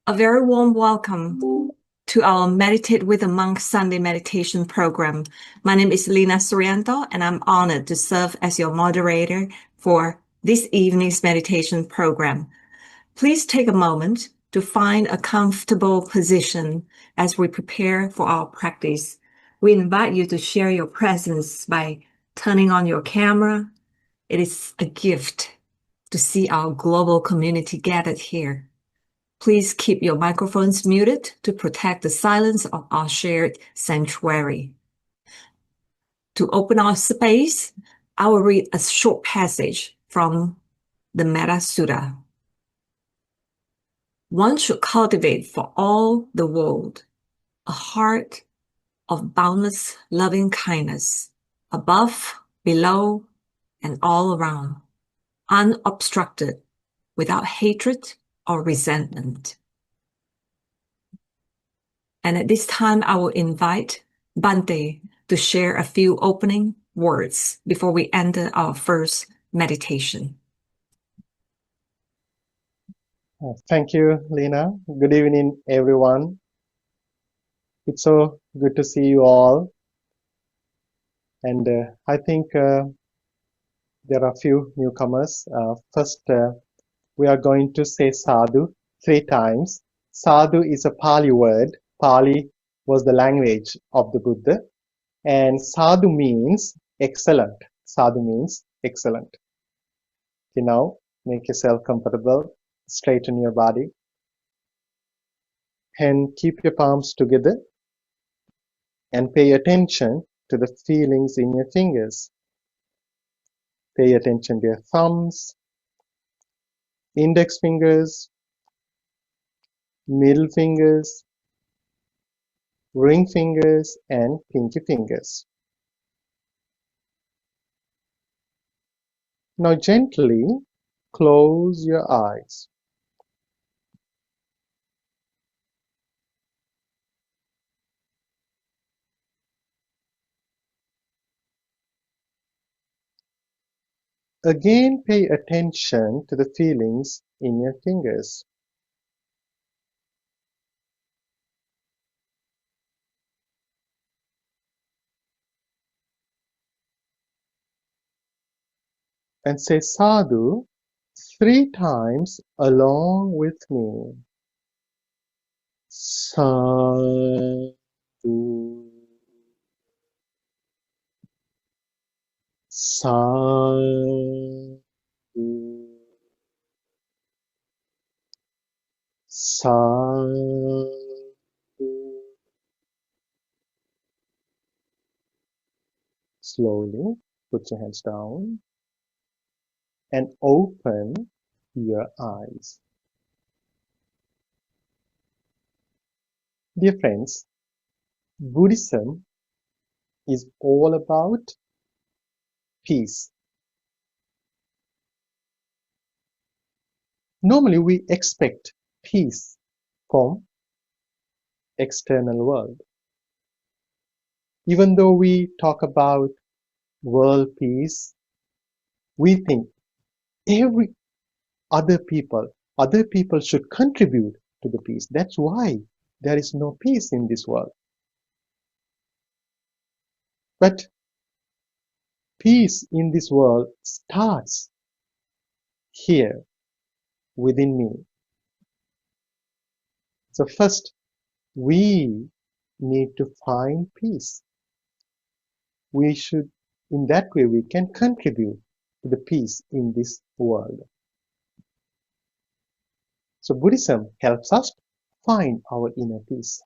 A very warm welcome to our Meditate with a Monk Sunday meditation program. My name is Lina Surianto, and I'm honored to serve as your moderator for this evening's meditation program. Please take a moment to find a comfortable position as we prepare for our practice. We invite you to share your presence by turning on your camera. It is a gift to see our global community gathered here. Please keep your microphones muted to protect the silence of our shared sanctuary. To open our space, I will read a short passage from the Metta Sutta. One should cultivate for all the world a heart of boundless loving kindness, above, below, and all around, unobstructed, without hatred or resentment. And at this time, I will invite Bhante to share a few opening words before we enter our first meditation. Thank you, Lina. Good evening, everyone. It's so good to see you all. And I think there are a few newcomers. First, we are going to say sadhu 3 times. Sadhu is a Pali word. Pali was the language of the Buddha. And sadhu means excellent. Sadhu means excellent. Okay, now make yourself comfortable. Straighten your body. And keep your palms together. And pay attention to the feelings in your fingers. Pay attention to your thumbs, index fingers, middle fingers, ring fingers, and pinky fingers. Now gently close your eyes. Again, pay attention to the feelings in your fingers. And say sadhu 3 times along with me. Sadhu. Sadhu. Sadhu. Slowly put your hands down and open your eyes. Dear friends, Buddhism is all about peace. Normally we expect peace from external world. Even though we talk about world peace, we think every other people should contribute to the peace. That's why there is no peace in this world. But peace in this world starts here within me. So first, we need to find peace. We should, in that way, we can contribute to the peace in this world. So Buddhism helps us find our inner peace.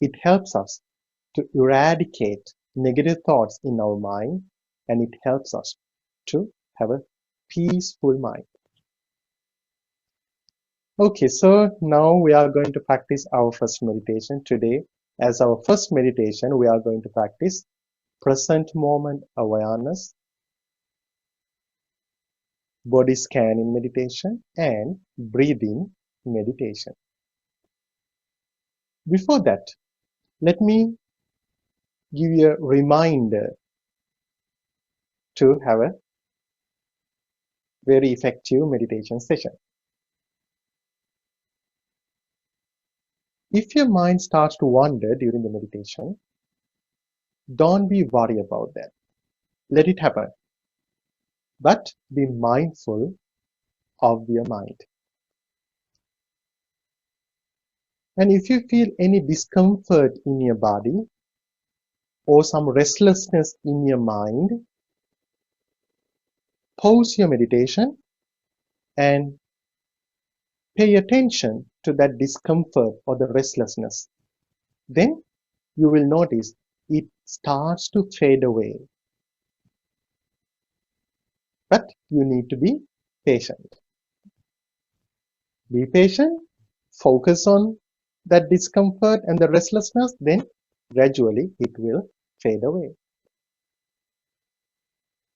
It helps us to eradicate negative thoughts in our mind, and it helps us to have a peaceful mind. Okay, so now we are going to practice our first meditation today. As our first meditation, we are going to practice present moment awareness, body scanning meditation, and breathing meditation. Before that, let me give you a reminder to have a very effective meditation session. If your mind starts to wander during the meditation, don't be worried about that. Let it happen. But be mindful of your mind. And if you feel any discomfort in your body or some restlessness in your mind, pause your meditation and pay attention to that discomfort or the restlessness. Then you will notice it starts to fade away. But you need to be patient. Be patient, focus on that discomfort and the restlessness, then gradually it will fade away.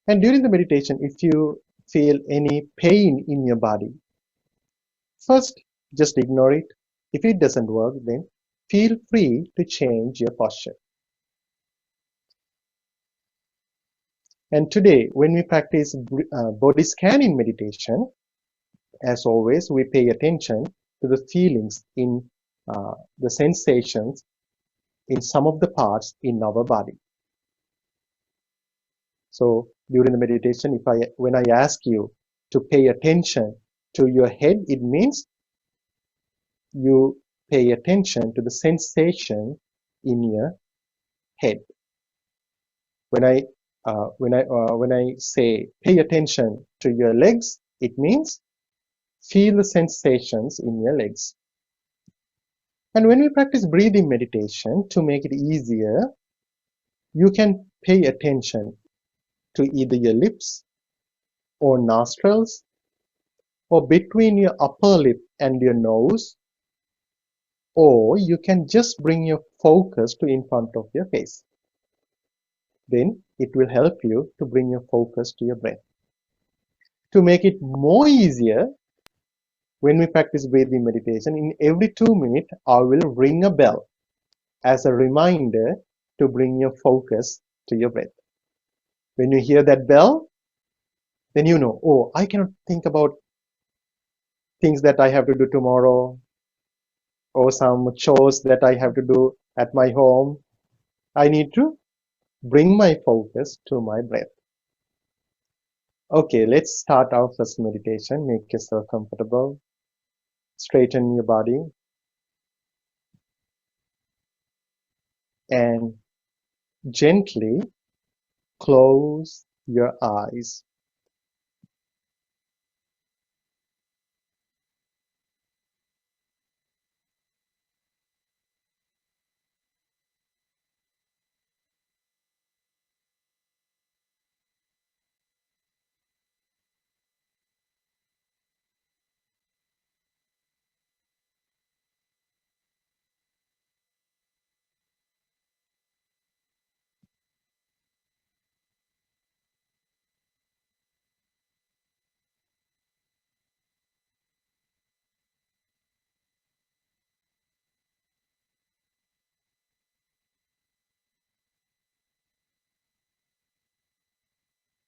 And during the meditation, if you feel any pain in your body, first just ignore it. If it doesn't work, then feel free to change your posture. And today, when we practice body scanning meditation, as always, we pay attention to the feelings in the sensations in some of the parts in our body. So during the meditation, when I ask you to pay attention to your head, it means you pay attention to the sensation in your head. When I say pay attention to your legs, it means feel the sensations in your legs. And when we practice breathing meditation, to make it easier, you can pay attention to either your lips or nostrils or between your upper lip and your nose, or you can just bring your focus to in front of your face. Then it will help you to bring your focus to your breath. To make it more easier, when we practice breathing meditation, in every 2 minutes, I will ring a bell as a reminder to bring your focus to your breath. When you hear that bell, then you know, oh, I cannot think about things that I have to do tomorrow or some chores that I have to do at my home. I need to bring my focus to my breath. Okay, let's start our first meditation. Make yourself comfortable. Straighten your body and gently close your eyes.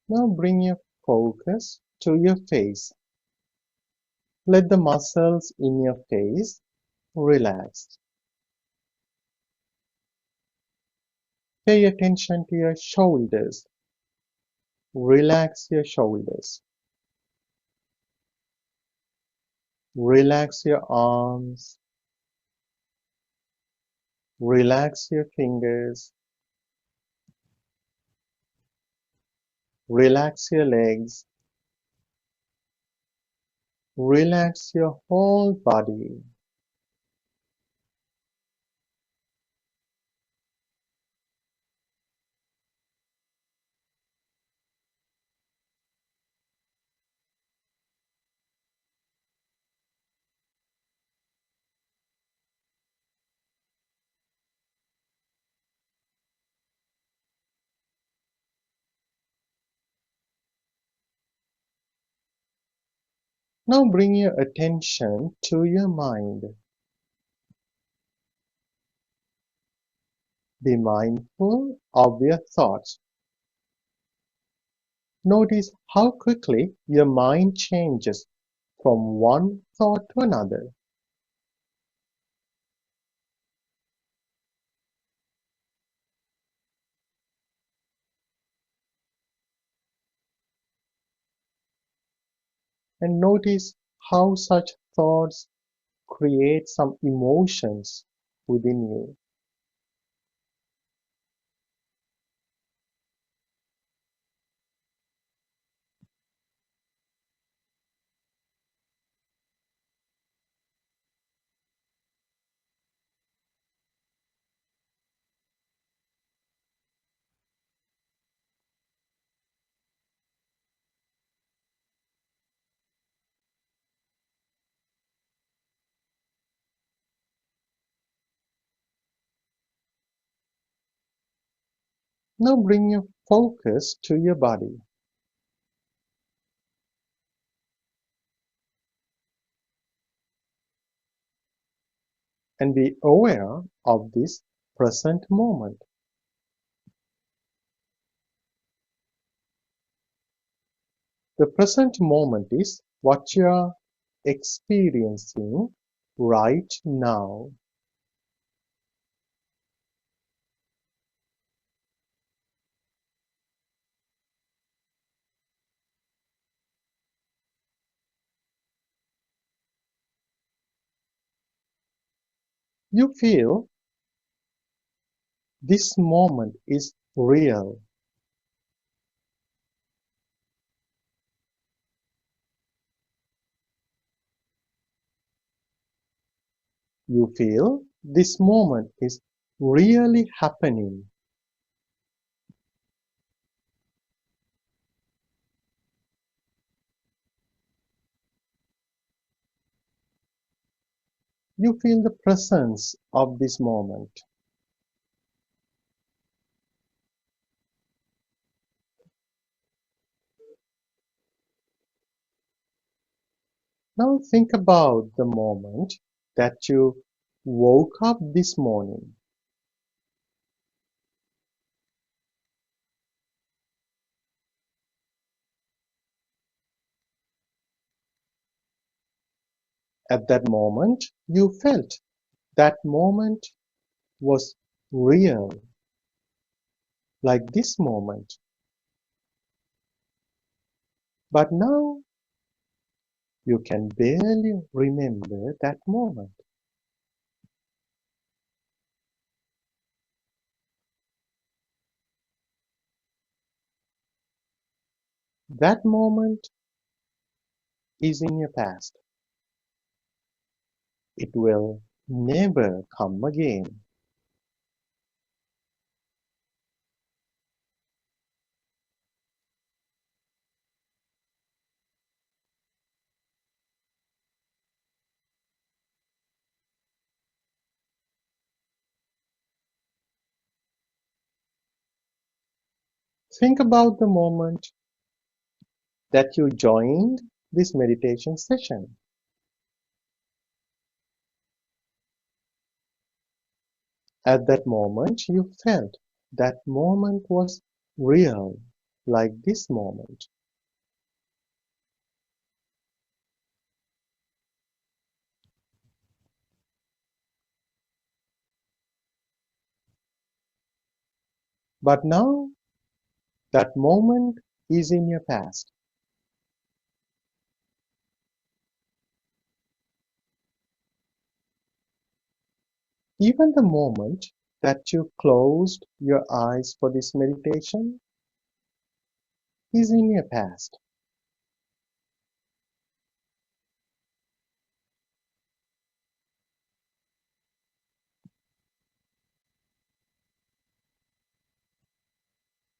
Now bring your focus to your face. Let the muscles in your face relax. Pay attention to your shoulders. Relax your shoulders. Relax your arms. Relax your fingers. Relax your legs. Relax your whole body. Now bring your attention to your mind. Be mindful of your thoughts. Notice how quickly your mind changes from one thought to another. and notice how such thoughts create some emotions within you. Now bring your focus to your body and be aware of this present moment. The present moment is what you are experiencing right now. You feel this moment is real. You feel this moment is really happening. You feel the presence of this moment. Now think about the moment that you woke up this morning. At that moment, you felt that moment was real, like this moment. But now you can barely remember that moment. That moment is in your past. It will never come again. Think about the moment that you joined this meditation session. At that moment, you felt that moment was real, like this moment. But now that moment is in your past. Even the moment that you closed your eyes for this meditation is in your past.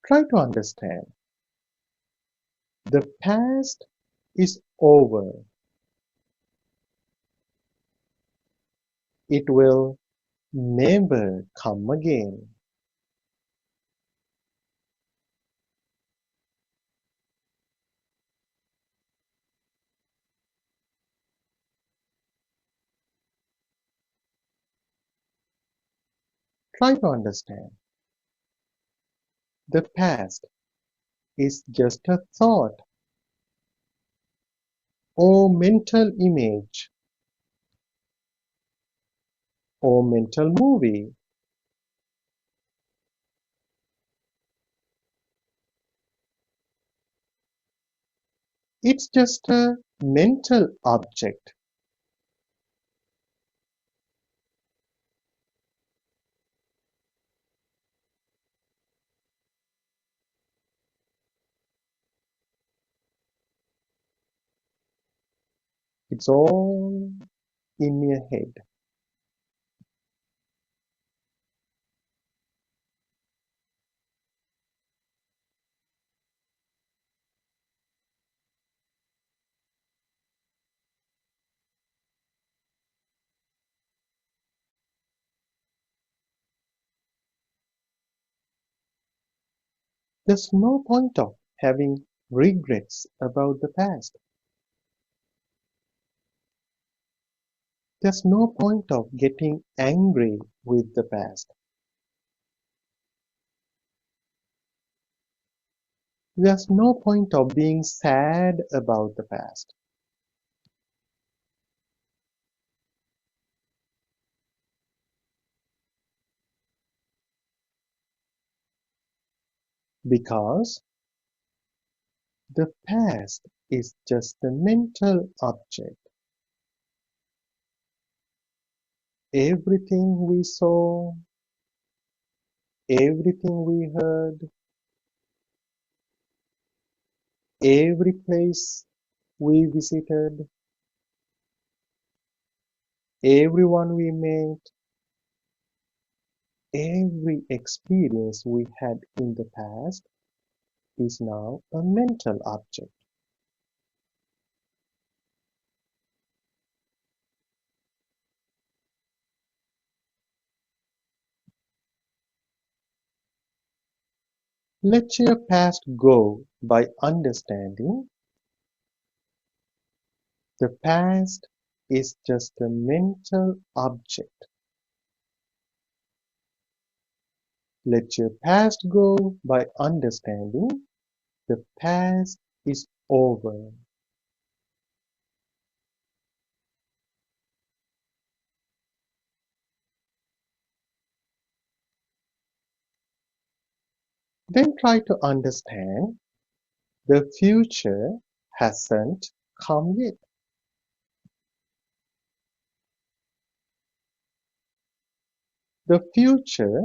Try to understand. The past is over. It will never come again. Try to understand. The past is just a thought or mental image or mental movie. It's just a mental object. It's all in your head. There's no point of having regrets about the past. There's no point of getting angry with the past. There's no point of being sad about the past. Because the past is just a mental object. Everything we saw, everything we heard, every place we visited, everyone we met, every experience we had in the past is now a mental object. Let your past go by understanding the past is just a mental object. Let your past go by understanding the past is over. Then try to understand the future hasn't come yet. The future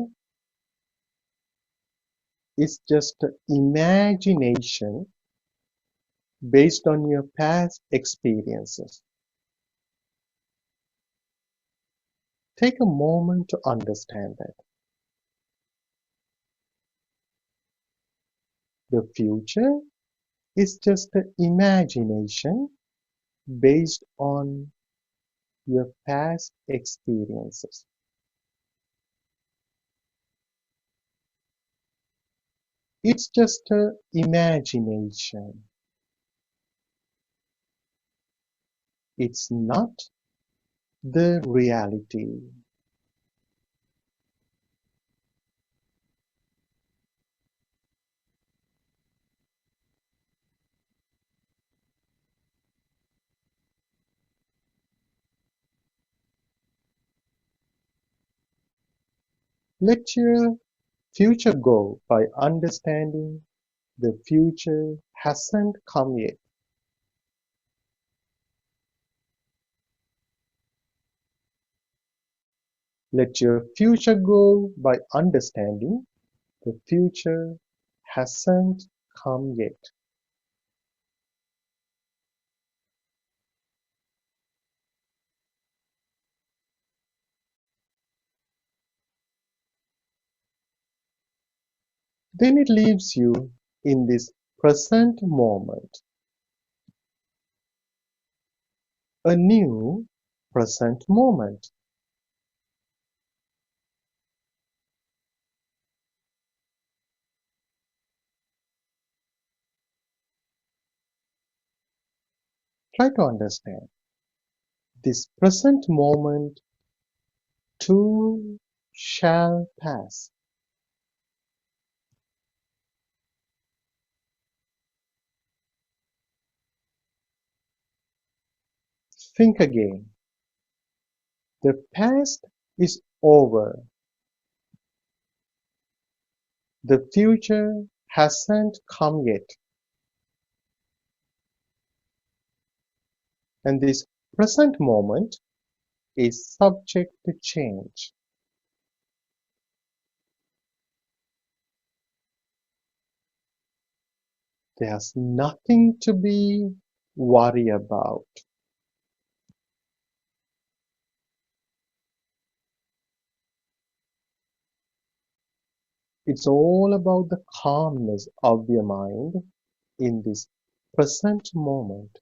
is just imagination based on your past experiences. Take a moment to understand that. The future is just an imagination based on your past experiences. It's just an imagination. It's not the reality. Let your future go by understanding the future hasn't come yet. Let your future go by understanding the future hasn't come yet. Then it leaves you in this present moment, a new present moment. Try to understand this present moment too shall pass. Think again. The past is over. The future hasn't come yet. And this present moment is subject to change. There's nothing to be worried about. It's all about the calmness of your mind in this present moment.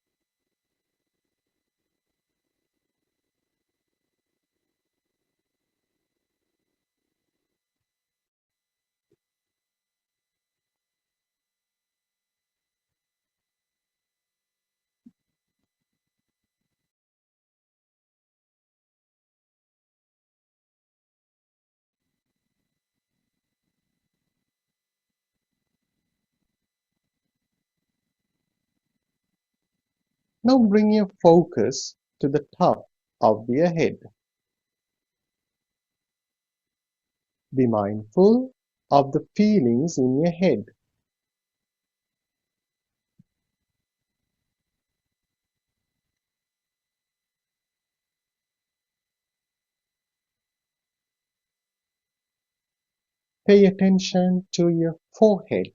Now bring your focus to the top of your head. Be mindful of the feelings in your head. Pay attention to your forehead.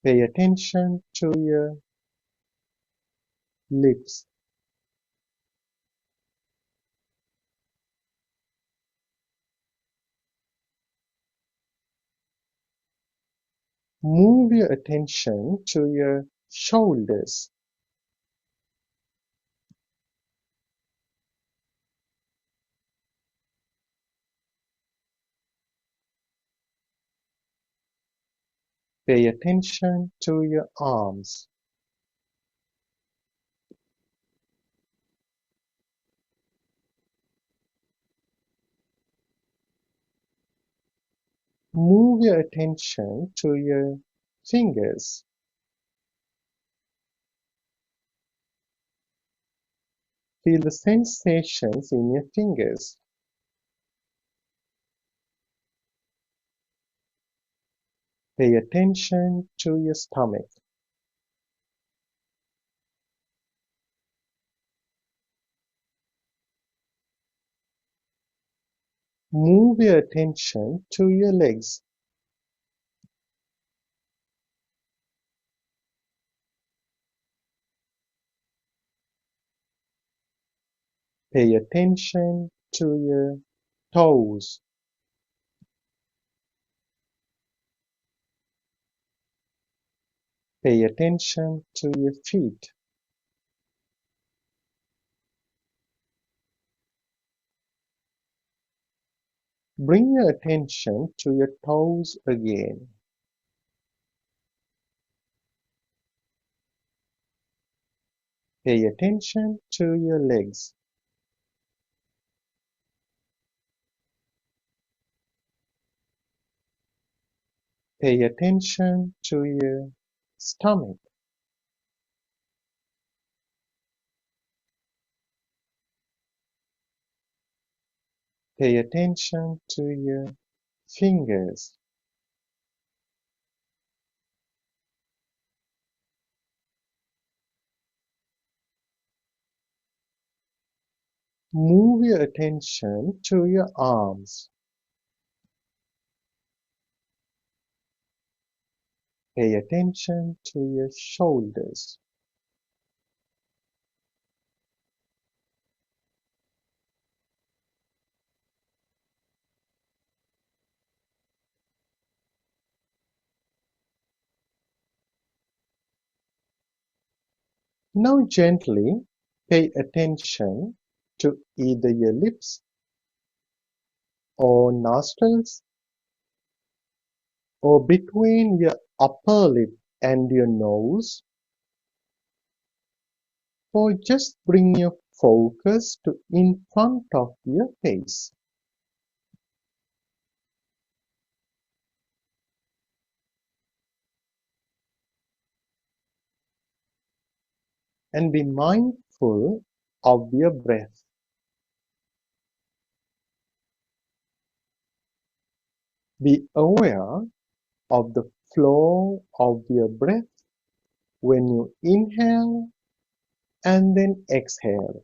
Pay attention to your lips. Move your attention to your shoulders. Pay attention to your arms. Move your attention to your fingers. Feel the sensations in your fingers. Pay attention to your stomach. Move your attention to your legs. Pay attention to your toes. Pay attention to your feet. Bring your attention to your toes again. Pay attention to your legs. Pay attention to your stomach. Pay attention to your fingers. Move your attention to your arms. Pay attention to your shoulders. Now gently pay attention to either your lips or nostrils or between your upper lip and your nose, or just bring your focus to in front of your face. And be mindful of your breath. Be aware of the flow of your breath when you inhale and then exhale.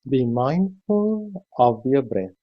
Be mindful of your breath.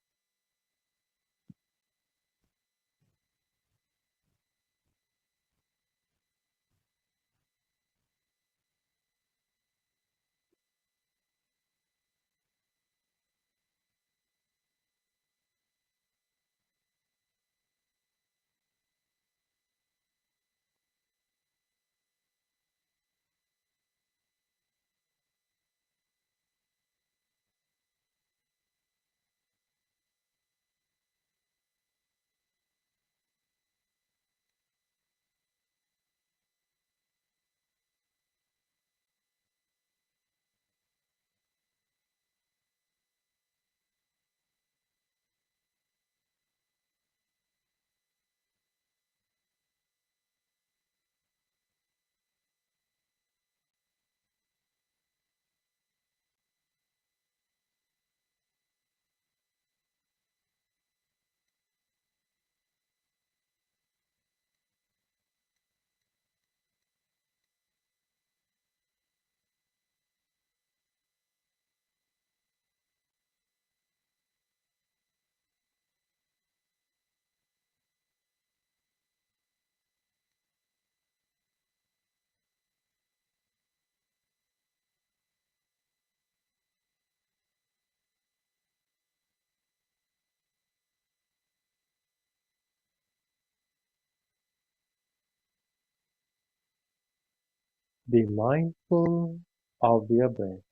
Be mindful of your breath.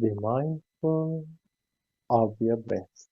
Be mindful of your breath.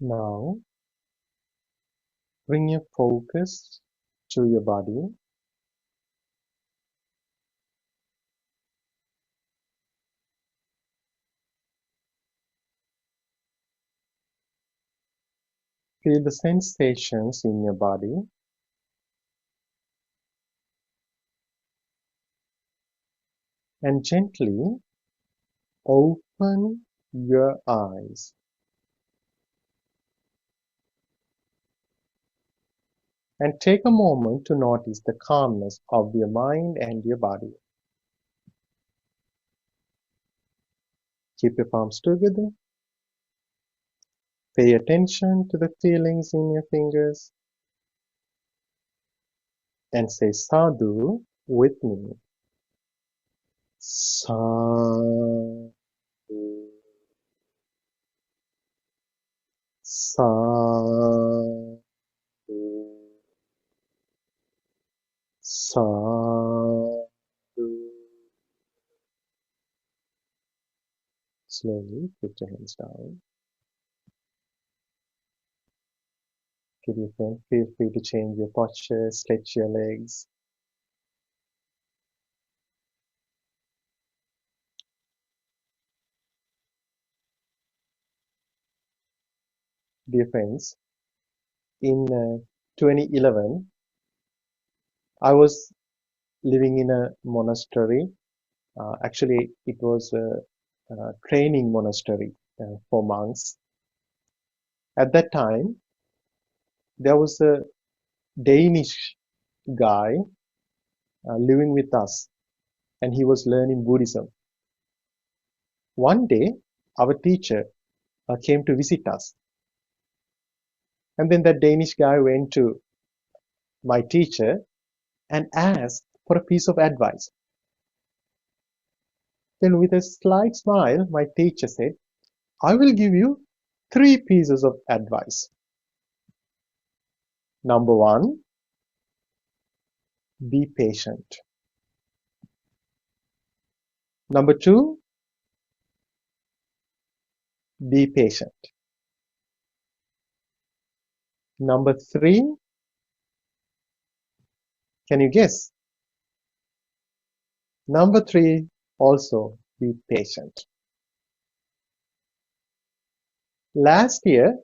Now, bring your focus to your body. Feel the sensations in your body and gently open your eyes. And take a moment to notice the calmness of your mind and your body. Keep your palms together. Pay attention to the feelings in your fingers and say sadhu with me. Sadhu, sadhu, sadhu. Slowly put your hands down. Feel free to change your posture, stretch your legs. Dear friends, in 2011, I was living in a monastery. Actually, it was a training monastery for monks. At that time, there was a Danish guy living with us, and he was learning Buddhism. One day, our teacher came to visit us, and then that Danish guy went to my teacher and asked for a piece of advice. Then, with a slight smile, my teacher said, I will give you 3 pieces of advice. Number 1, be patient. Number 2, be patient. Number 3, can you guess? Number 3, also be patient. Last year,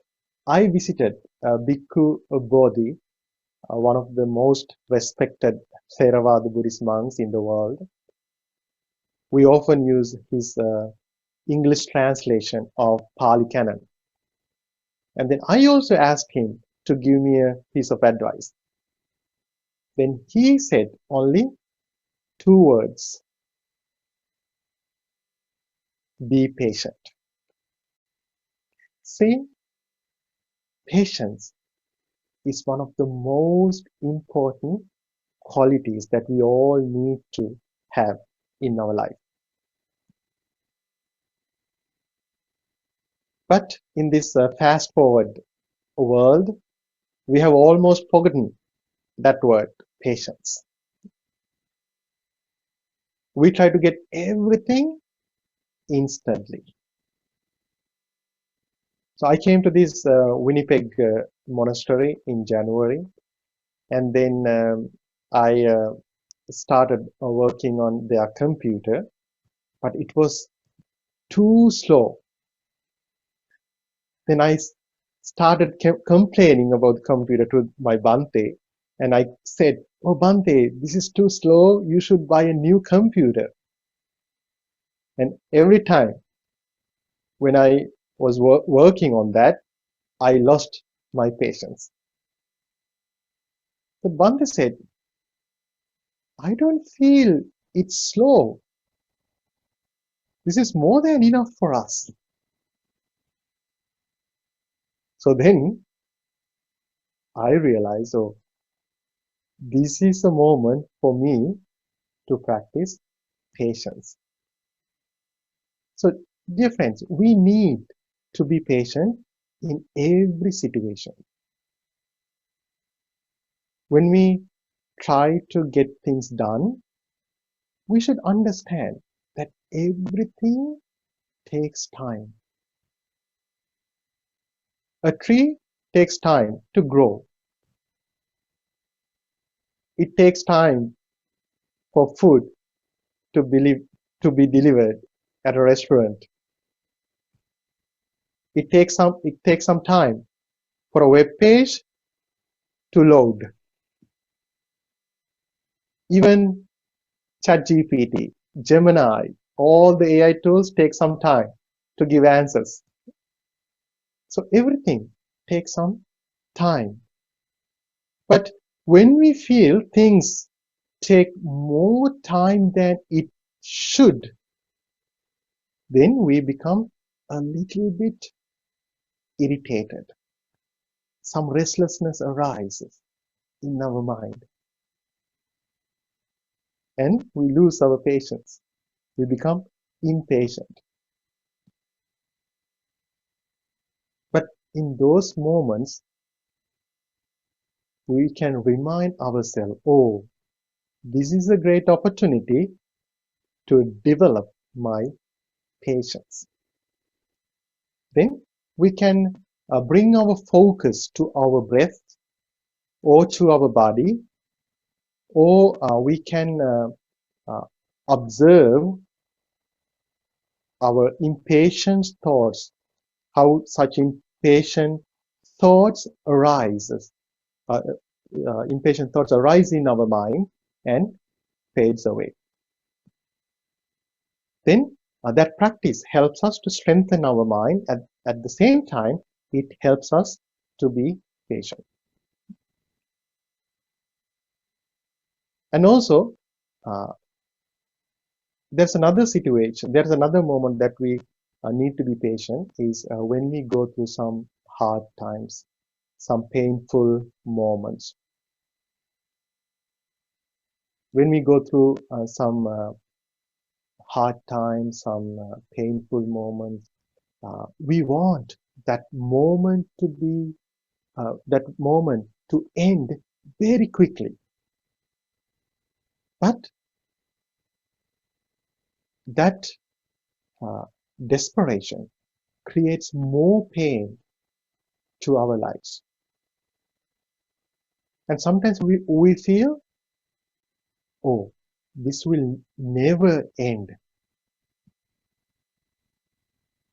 I visited Bhikkhu Bodhi, one of the most respected Theravada Buddhist monks in the world. We often use his English translation of Pali Canon. And then I also asked him to give me a piece of advice. Then he said only 2 words: be patient. See, patience is one of the most important qualities that we all need to have in our life. But in this fast forward world, we have almost forgotten that word, patience. We try to get everything instantly. So I came to this Winnipeg monastery in January, and then I started working on their computer, but it was too slow. Then I started complaining about the computer to my Bhante, and I said, oh Bhante, this is too slow, you should buy a new computer. And every time when I was working on that, I lost my patience. But Bhante said, I don't feel it's slow. This is more than enough for us. So then I realized, oh, this is a moment for me to practice patience. So, dear friends, we need to be patient in every situation. When we try to get things done, we should understand that everything takes time. A tree takes time to grow. It takes time for food to be delivered at a restaurant. It takes some time for a web page to load. Even ChatGPT, Gemini, all the AI tools take some time to give answers. So everything takes some time. But when we feel things take more time than it should, then we become a little bit irritated. Some restlessness arises in our mind. And we lose our patience. We become impatient. But in those moments, we can remind ourselves, oh, this is a great opportunity to develop my patience. Then we can bring our focus to our breath or to our body, or we can observe our impatient thoughts, how such impatient thoughts arises. Impatient thoughts arise in our mind and fades away. Then that practice helps us to strengthen our mind. At the same time, it helps us to be patient. And also, there's another situation, there's another moment that we need to be patient is when we go through some hard times, some painful moments. When we go through some hard times, some painful moments, we want that moment to be, to end very quickly. But that desperation creates more pain to our lives. And sometimes we feel, oh, this will never end.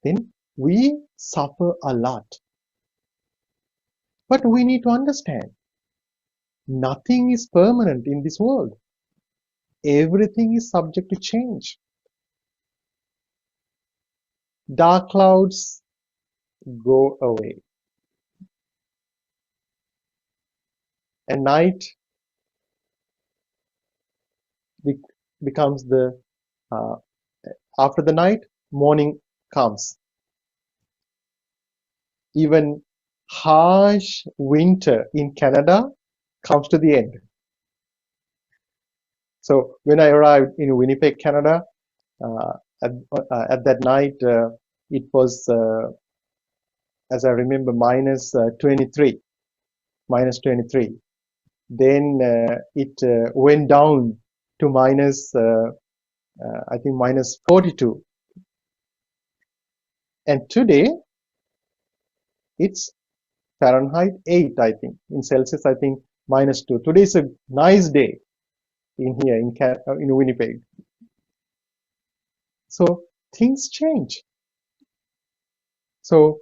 Then we suffer a lot. But we need to understand, nothing is permanent in this world. Everything is subject to change. Dark clouds go away. And night becomes the, after the night, morning comes. Even harsh winter in Canada comes to the end. So when I arrived in Winnipeg, Canada, at that night, it was, as I remember, minus 23. Then it went down to minus, I think, minus 42. And today, it's Fahrenheit 8, I think. In Celsius, I think, minus 2. Today is a nice day in here in Winnipeg. So things change. So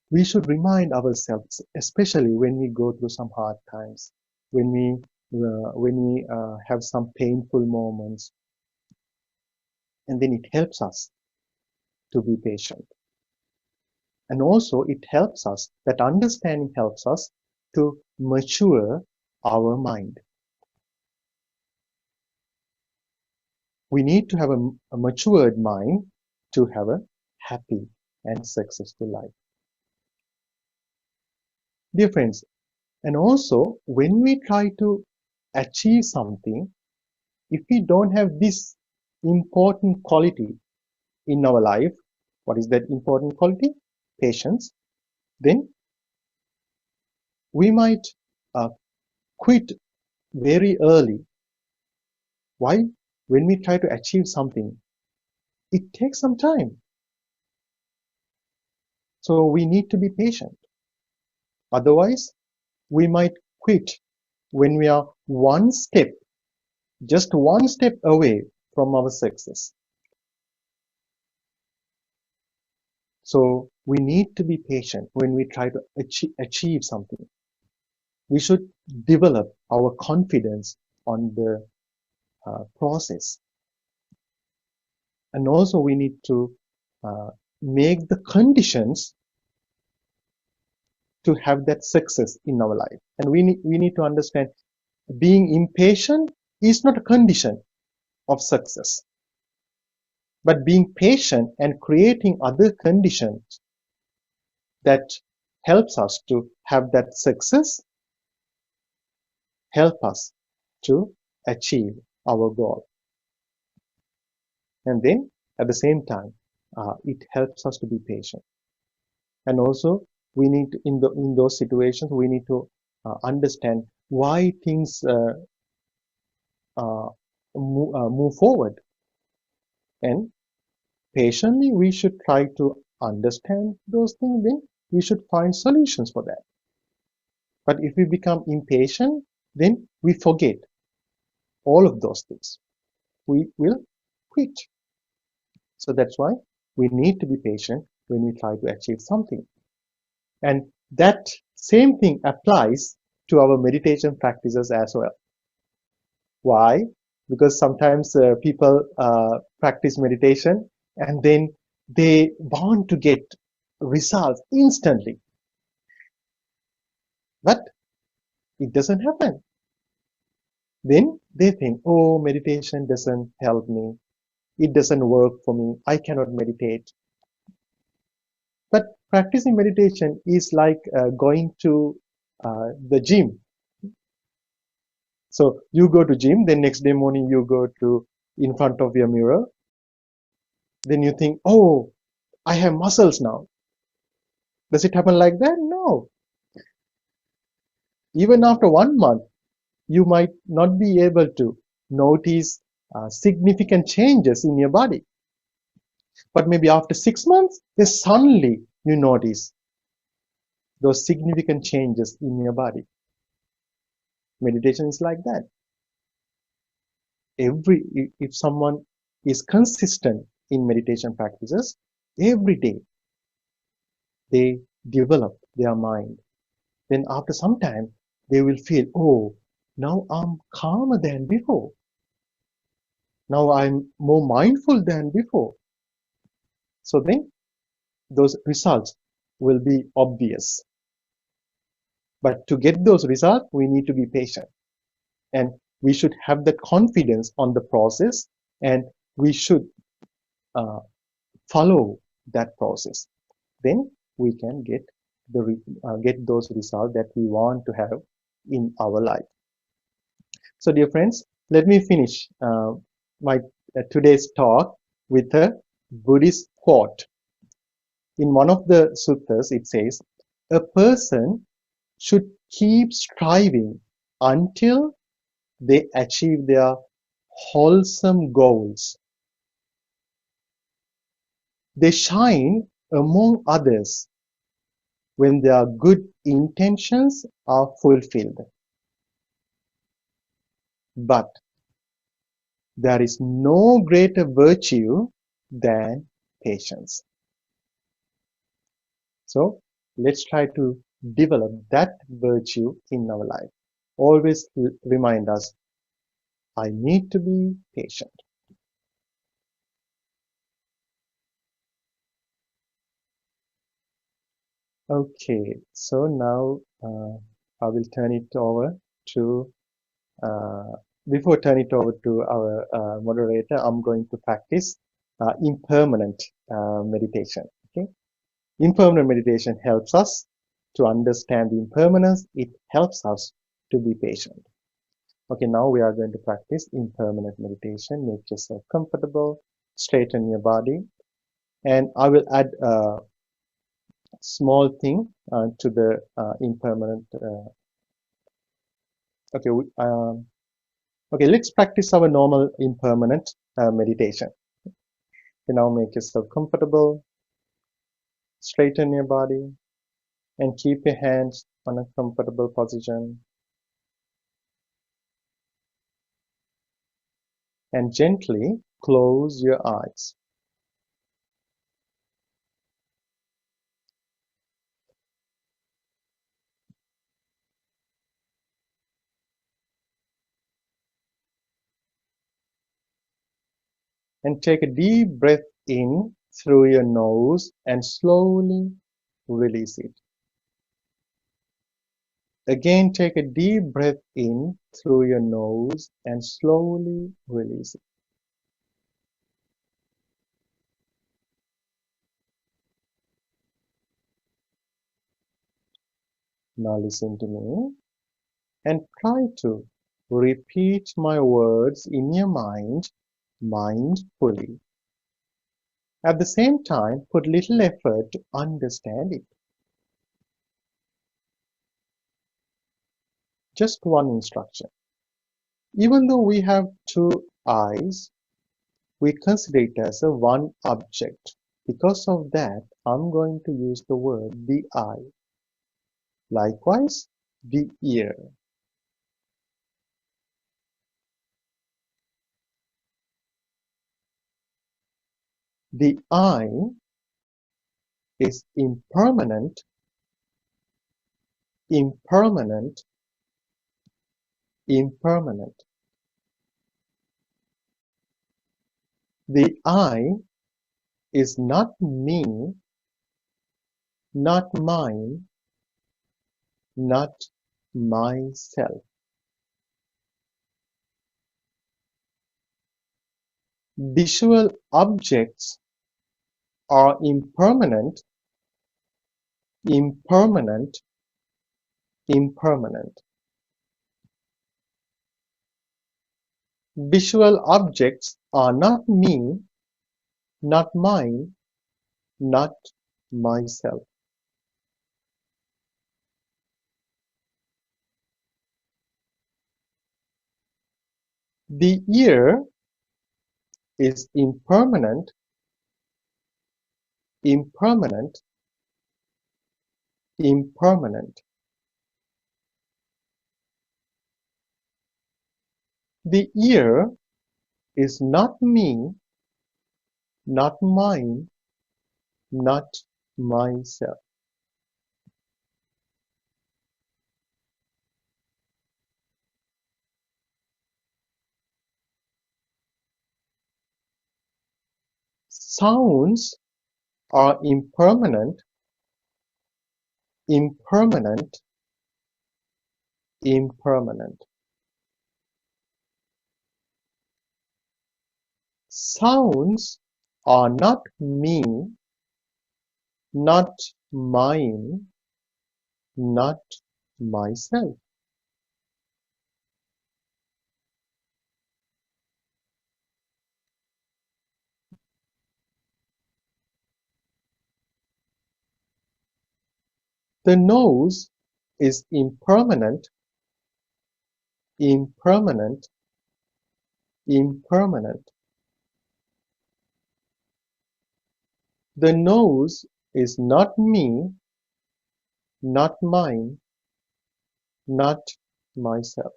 we should remind ourselves, especially when we go through some hard times, when we have some painful moments, and then it helps us to be patient. And also it helps us, that understanding helps us to mature our mind. We need to have a matured mind to have a happy and successful life. Dear friends, and also when we try to achieve something, if we don't have this important quality in our life, what is that important quality? Patience. Then we might quit very early. Why? When we try to achieve something, it takes some time. So we need to be patient. Otherwise, we might quit when we are just one step away from our success. So we need to be patient when we try to achieve something. We should develop our confidence on the process. And also we need to make the conditions to have that success in our life. And we need to understand, being impatient is not a condition of success. But being patient and creating other conditions that helps us to have that success, help us to achieve our goal. And then at the same time, it helps us to be patient. And also we need to, in those situations, we need to understand why things move forward. And patiently we should try to understand those things, then we should find solutions for that. But if we become impatient, then we forget all of those things. We will quit. So that's why we need to be patient when we try to achieve something. And that same thing applies to our meditation practices as well. Why? Because sometimes people practice meditation and then they want to get results instantly. But it doesn't happen. Then they think, oh, meditation doesn't help me. It doesn't work for me. I cannot meditate. But practicing meditation is like going to the gym. So you go to gym, then next day morning you go to in front of your mirror. Then you think, oh, I have muscles now. Does it happen like that? No. Even after 1 month, you might not be able to notice significant changes in your body. But maybe after 6 months, then suddenly you notice those significant changes in your body. Meditation is like that. If someone is consistent in meditation practices, every day they develop their mind. Then after some time, they will feel, oh, now I'm calmer than before. Now I'm more mindful than before. So then those results will be obvious. But to get those results, we need to be patient. And we should have that confidence on the process, and we should follow that process. Then we can get those results that we want to have in our life. So dear friends, let me finish my today's talk with a Buddhist quote. In one of the suttas, it says, a person should keep striving until they achieve their wholesome goals. They shine among others when their good intentions are fulfilled. But there is no greater virtue than patience. So let's try to develop that virtue in our life. Always remind us, I need to be patient. Okay, so now I will turn it over to, before turning it over to our moderator, I'm going to practice impermanent meditation. Okay, impermanent meditation helps us to understand the impermanence. It helps us to be patient. Okay, now we are going to practice impermanent meditation. Make yourself comfortable, straighten your body, and I will add a small thing to the impermanent. Okay, let's practice our normal impermanent meditation. You now make yourself comfortable, straighten your body, and keep your hands on a comfortable position. And gently close your eyes. And take a deep breath in through your nose and slowly release it. Again, take a deep breath in through your nose and slowly release it. Now listen to me and try to repeat my words in your mind mindfully. At the same time, put little effort to understand it. Just one instruction. Even though we have two eyes, we consider it as a one object, Because of that, I'm going to use the word the eye. Likewise, the ear. The eye is impermanent, impermanent, impermanent. The I is not me, not mine, not myself. Visual objects are impermanent, impermanent, impermanent. Visual objects are not me, not mine, not myself. The ear is impermanent, impermanent, impermanent. The ear is not me, not mine, not myself. Sounds are impermanent, impermanent, impermanent. Sounds are not me, not mine, not myself. The nose is impermanent, impermanent, impermanent. The nose is not me, not mine, not myself.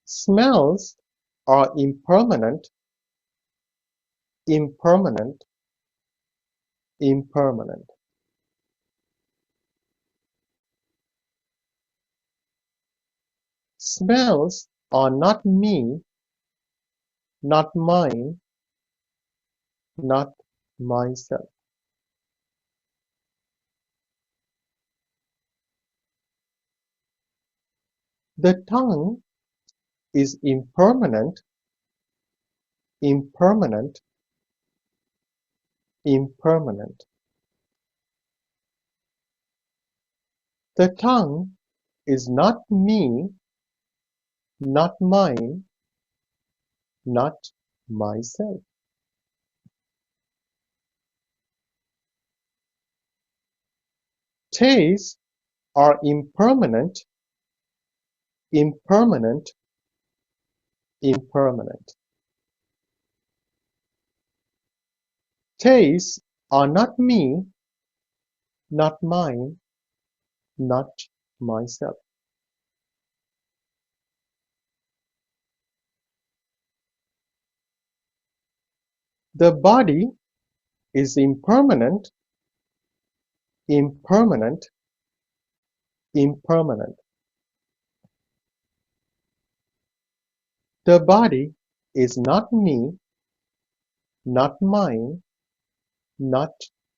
Smells are impermanent, impermanent, impermanent. Smells are not me, not mine, not myself. The tongue is impermanent, impermanent, impermanent. The tongue is not me, not mine, not myself. Tastes are impermanent, impermanent, impermanent. Tastes are not me, not mine, not myself. The body is impermanent, impermanent, impermanent. The body is not me, not mine, not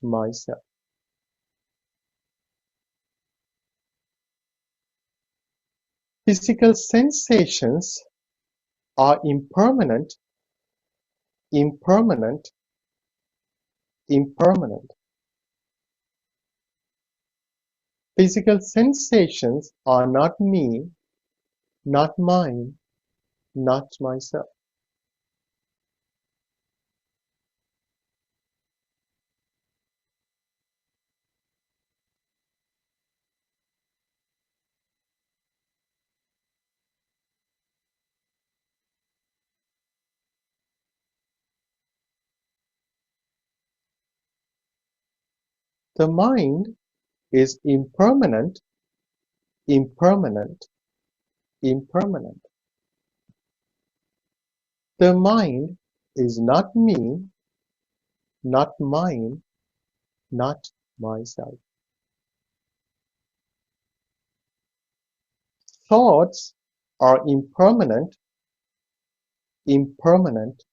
myself. Physical sensations are impermanent, impermanent, impermanent. Physical sensations are not me, not mine, not myself. the mind is impermanent, impermanent, impermanent. The mind is not me, not mine, not myself. Thoughts are impermanent, impermanent,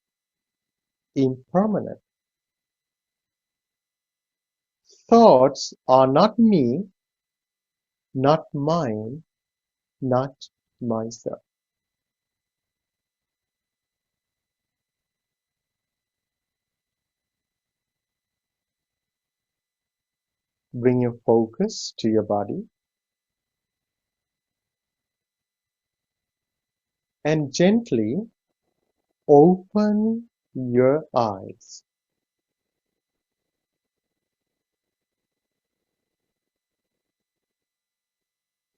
impermanent. Thoughts are not me, not mine, not myself. Bring your focus to your body and gently open your eyes.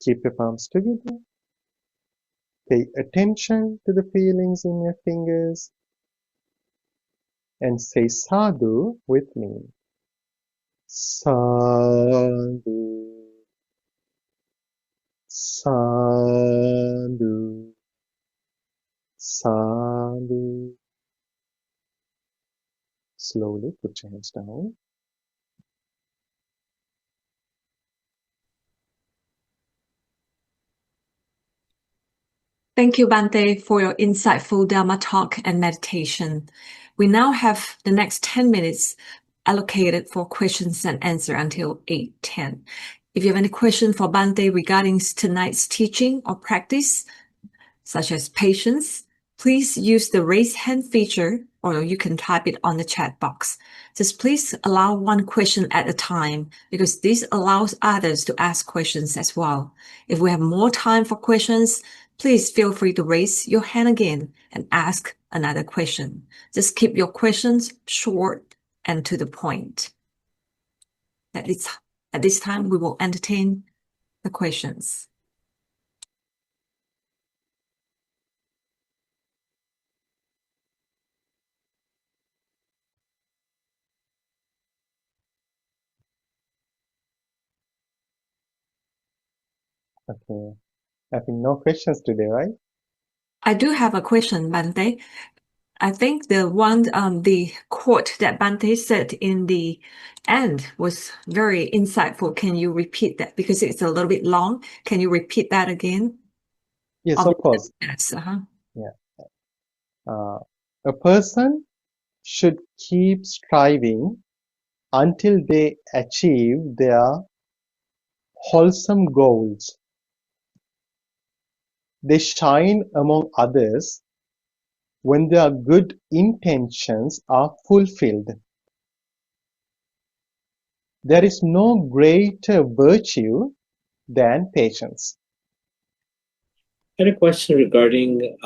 Keep your palms together. Pay attention to the feelings in your fingers and say sadhu with me. Sadhu, sadhu, sadhu. Slowly put your hands down. Thank you, Bante, for your insightful Dharma talk and meditation. We now have the next 10 minutes allocated for questions and answer until 8:10. If you have any question for Bante regarding tonight's teaching or practice, such as patience, please use the raise hand feature, or you can type it on the chat box. Just please allow one question at a time, because this allows others to ask questions as well. If we have more time for questions, please feel free to raise your hand again and ask another question. Just keep your questions short and to the point. At this time, we will entertain the questions. Okay. I think no questions today, right? I do have a question, Bante. I think the quote that Bante said in the end was very insightful. Can you repeat that? Because it's a little bit long. Can you repeat that again? Yes, of course. Yes. Yeah. A person should keep striving until they achieve their wholesome goals. They shine among others when their good intentions are fulfilled. There is no greater virtue than patience. I had a question regarding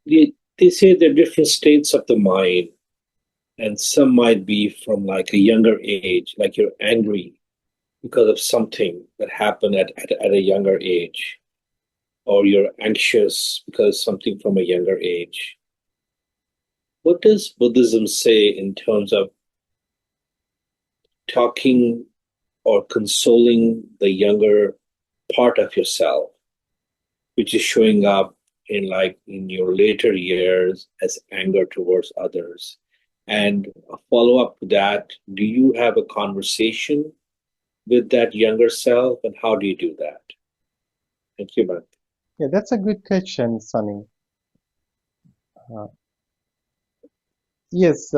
they say there are different states of the mind, and some might be from like a younger age, like you're angry because of something that happened at a younger age, or you're anxious because something from a younger age. What does Buddhism say in terms of talking or consoling the younger part of yourself, which is showing up in your later years as anger towards others? And a follow-up to that, do you have a conversation with that younger self, and how do you do that? Thank you, Bhante. Yeah, that's a good question, Sunny. Yes,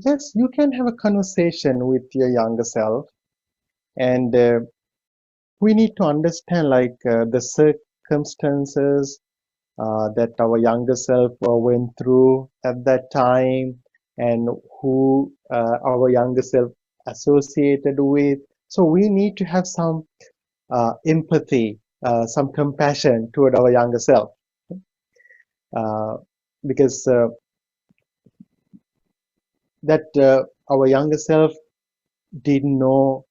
yes, you can have a conversation with your younger self, and we need to understand the circumstances that our younger self went through at that time, and who our younger self associated with. So we need to have some empathy, some compassion toward our younger self, because our younger self didn't know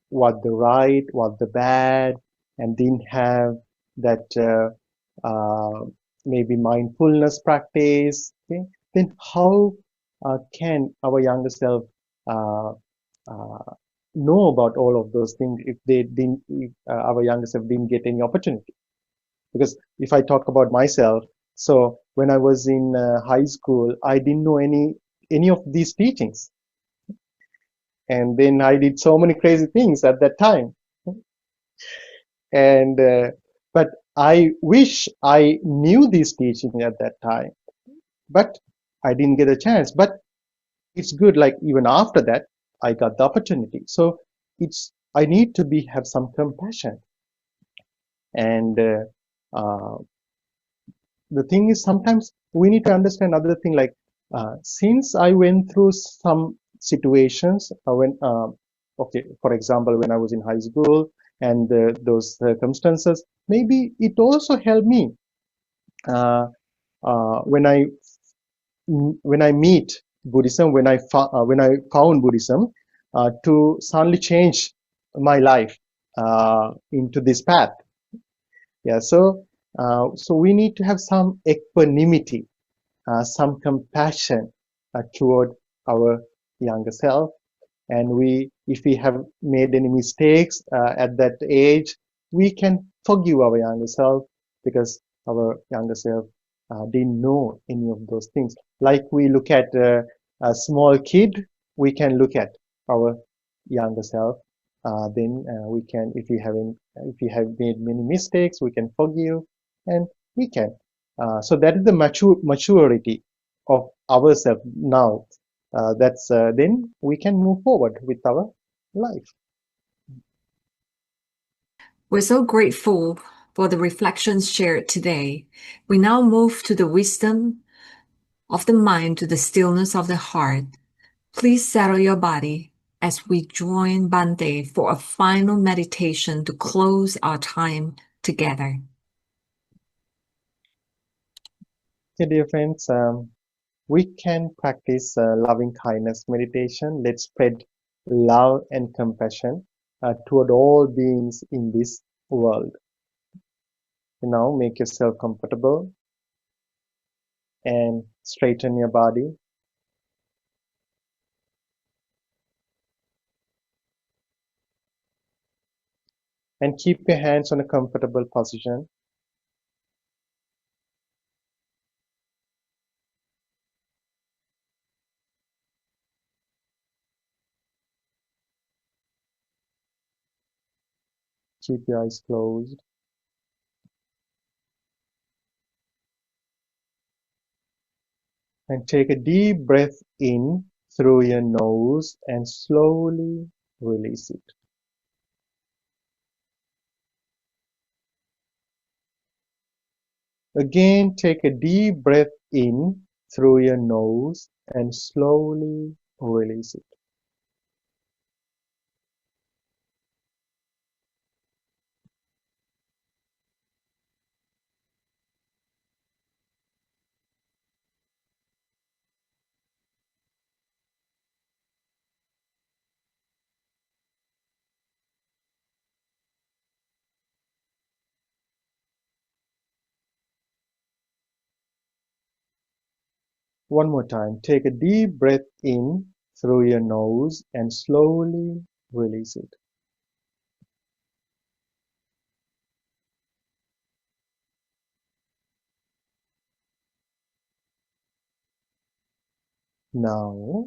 what the right, what the bad, and didn't have that maybe mindfulness practice. Okay? Then how can our younger self uh, know about all of those things if our younger self didn't get any opportunity? Because if I talk about myself, so when I was in high school, I didn't know any of these teachings, and then I did so many crazy things at that time. And but I wish I knew these teachings at that time, but I didn't get a chance. But it's good, like even after that, I got the opportunity. So I need to have some compassion. And uh, the thing is, sometimes we need to understand other thing, like since I went through some situations okay, for example, when I was in high school and those circumstances, maybe it also helped me uh, when I meet Buddhism, when I found Buddhism, to suddenly change my life into this path. Yeah, so we need to have some equanimity, some compassion toward our younger self, and if we have made any mistakes at that age, we can forgive our younger self, because our younger self didn't know any of those things. Like we look at a small kid, we can look at our younger self. Then we can, if we have made many mistakes, we can forgive, and we can. So that is the maturity of ourselves now. Then we can move forward with our life. We're so grateful for the reflections shared today. We now move to the wisdom of the mind, to the stillness of the heart. Please settle your body as we join Bante for a final meditation to close our time together. Okay, dear friends, we can practice loving kindness meditation. Let's spread love and compassion toward all beings in this world. Now make yourself comfortable and straighten your body. And keep your hands on a comfortable position. Keep your eyes closed. And take a deep breath in through your nose and slowly release it. Again, take a deep breath in through your nose and slowly release it. One more time. Take a deep breath in through your nose and slowly release it. Now,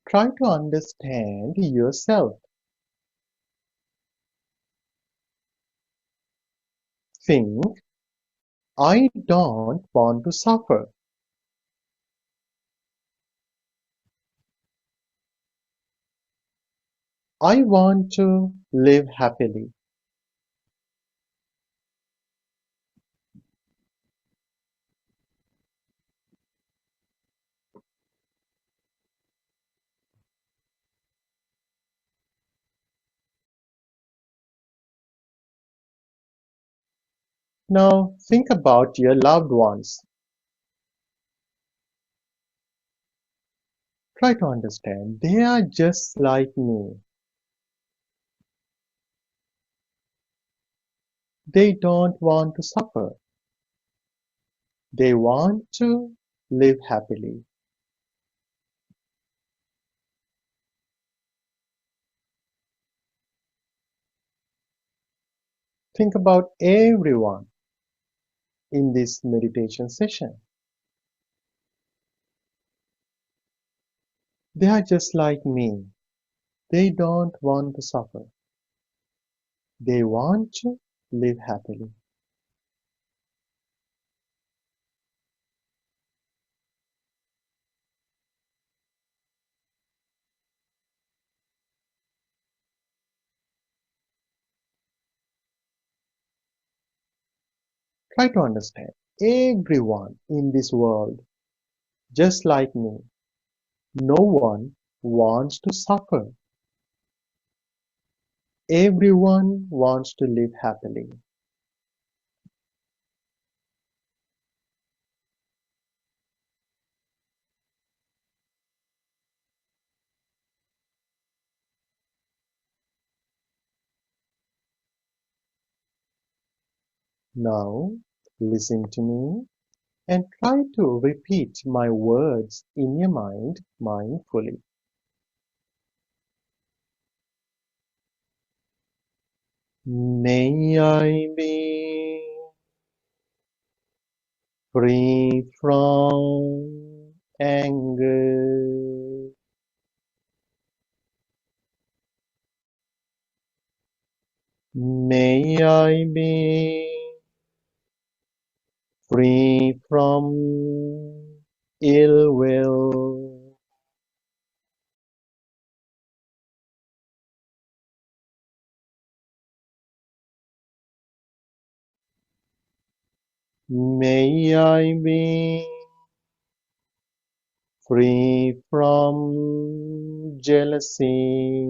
try to understand yourself. Think, I don't want to suffer. I want to live happily. Now think about your loved ones. Try to understand, they are just like me. They don't want to suffer. They want to live happily. Think about everyone in this meditation session. They are just like me. They don't want to suffer. They want to live happily. Try to understand. Everyone in this world, just like me, no one wants to suffer. Everyone wants to live happily. Now, listen to me and try to repeat my words in your mind mindfully. May I be free from anger. May I be free from ill will. May I be free from jealousy.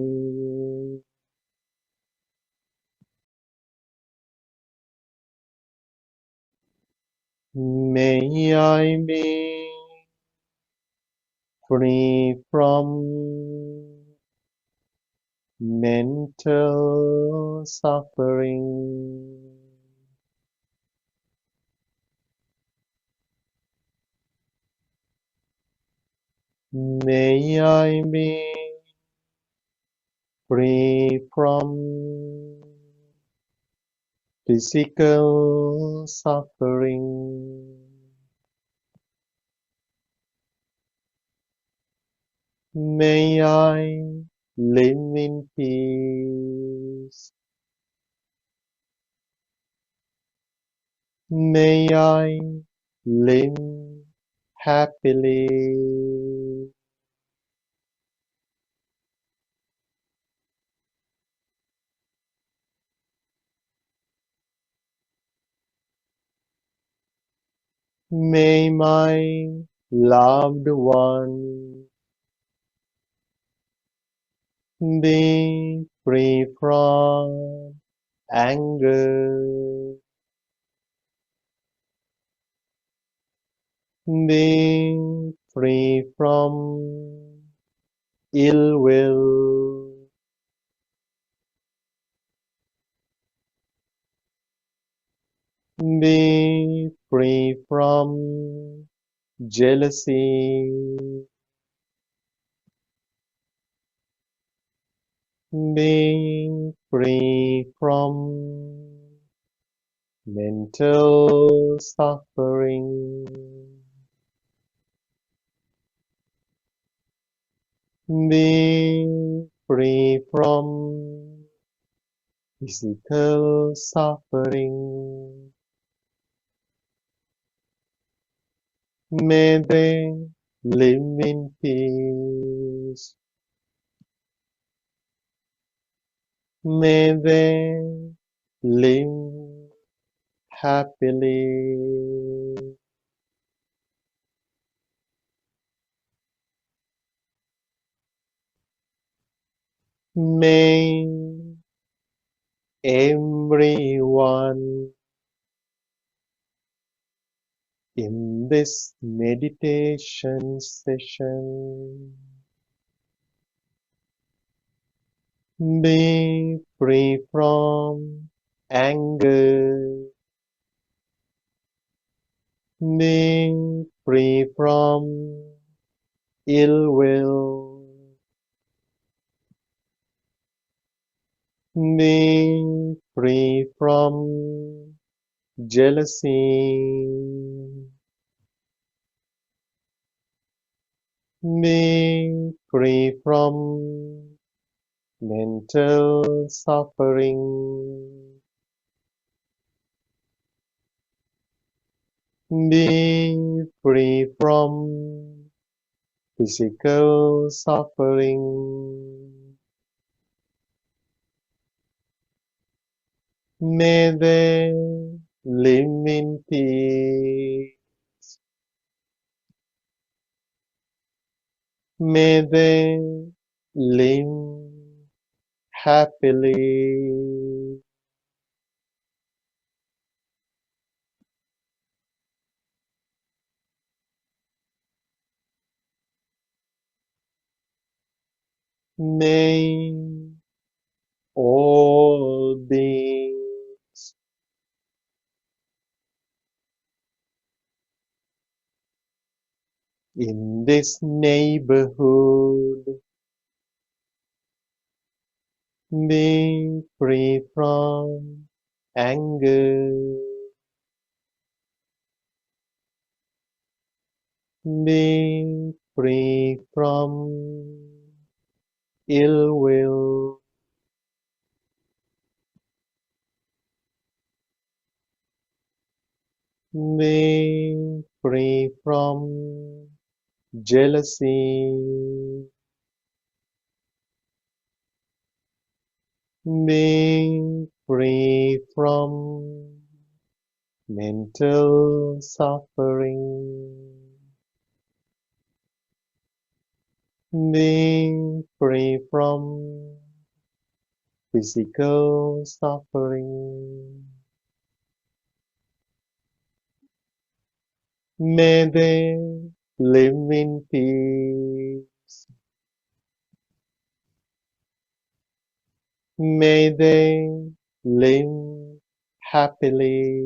May I be free from mental suffering. May I be free from physical suffering. May I live in peace. May I live happily. May my loved one be free from anger. Be free from ill will. Be free from jealousy. Be free from mental suffering. Be free from physical suffering. May they live in peace. May they live happily. May everyone in this meditation session be free from anger. Be free from ill will. Be free from jealousy. Be free from mental suffering. Be free from physical suffering. May they live in peace. May they live happily. May all beings in this neighborhood be free from anger. Be free from ill will. Be free from jealousy. Be free from mental suffering. Be free from physical suffering. May they live in peace. May they live happily.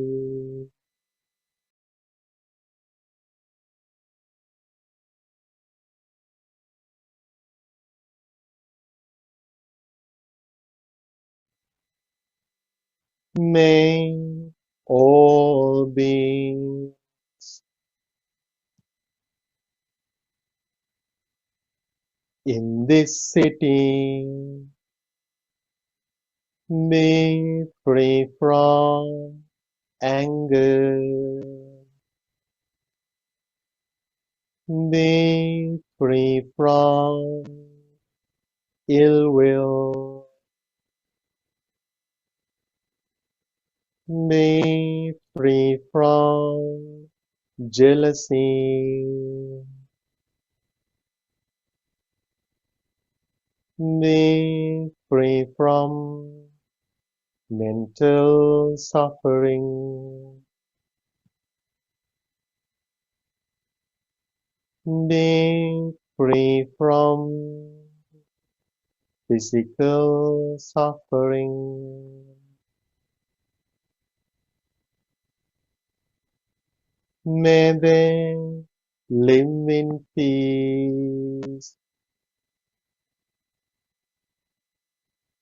May all beings in this city be free from anger. Be free from ill will. Be free from jealousy. Be free from mental suffering. Be free from physical suffering. May they live in peace.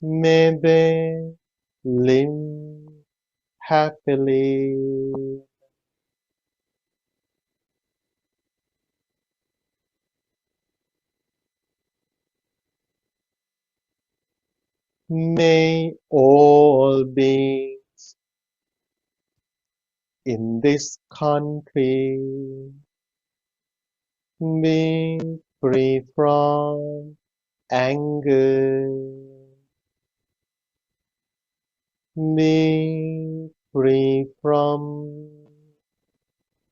May they live happily. May all beings in this country be free from anger. Be free from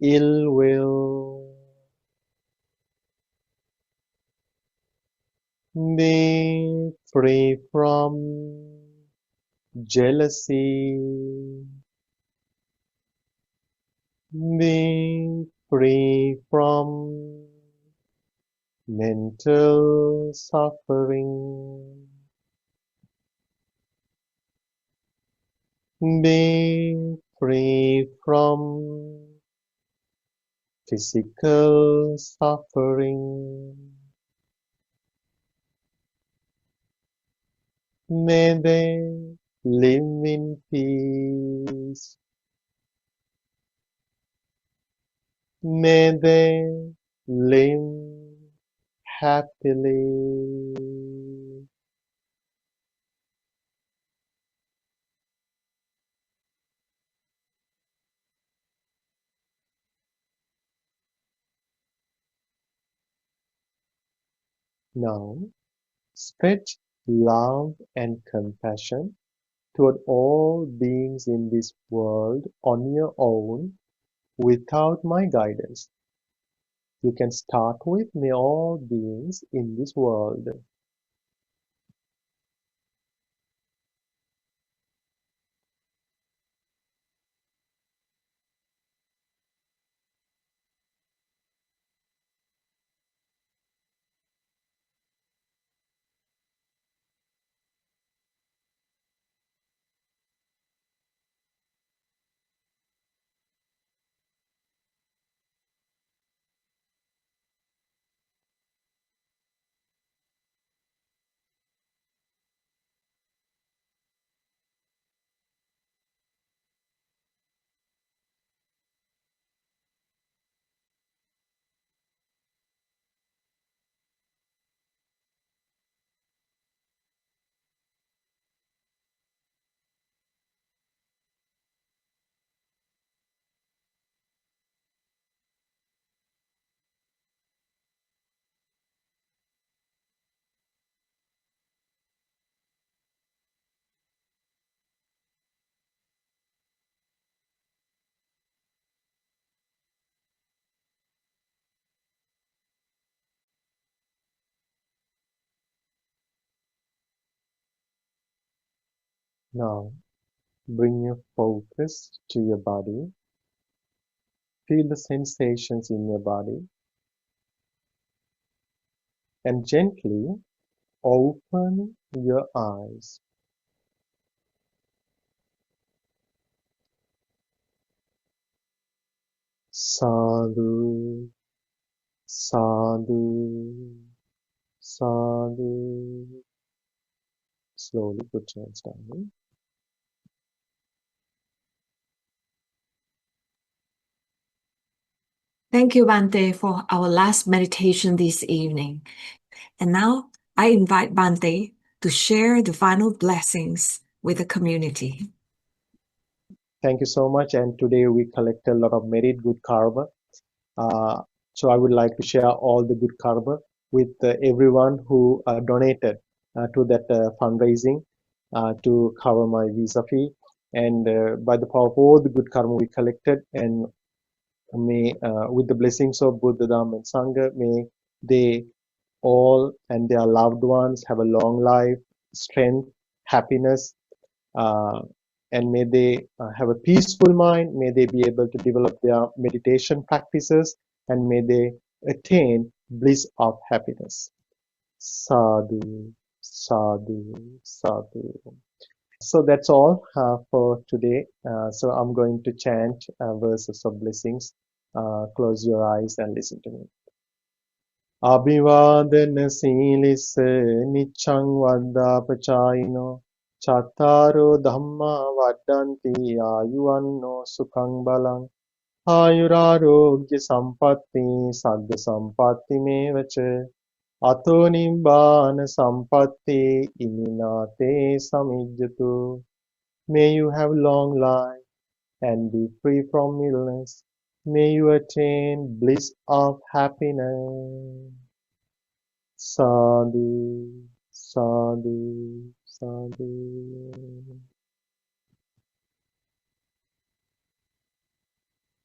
ill will. Be free from jealousy. Be free from mental suffering. Be free from physical suffering. May they live in peace. May they live happily. Now, spread love and compassion toward all beings in this world on your own without my guidance. You can start with may all beings in this world. Now, bring your focus to your body. Feel the sensations in your body and gently open your eyes. Sadhu, sadhu, sadhu. Slowly put your hands down. Thank you, Bante, for our last meditation this evening. And now I invite Bante to share the final blessings with the community. Thank you so much. And today we collect a lot of merit, good karma. So I would like to share all the good karma with everyone who donated to that fundraising to cover my visa fee. And by the power of all the good karma we collected, and may with the blessings of Buddha, Dhamma, and Sangha, may they all and their loved ones have a long life, strength, happiness, uh, and may they have a peaceful mind. May they be able to develop their meditation practices, and may they attain bliss of happiness. Sadhu, sadhu, sadhu. So that's all for today. So I'm going to chant verses of blessings. Close your eyes and listen to me. Abhivadana silissa niccang vaddapachayino Chattaro dhamma vaddanti ayuvanno sukhang balang Ayurarogya sampatti sagga sampatti mevacha Ato nibbana sampatti iminate samijjatu. May you have long life and be free from illness. May you attain bliss of happiness. Sadhu, sadhu, sadhu.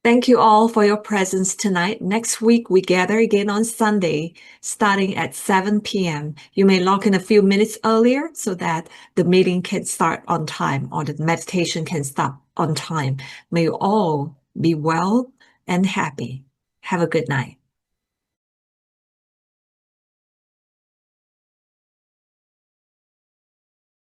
Thank you all for your presence tonight. Next week, we gather again on Sunday, starting at 7 p.m. You may log in a few minutes earlier so that the meeting can start on time or the meditation can start on time. May you all be well and happy. Have a good night.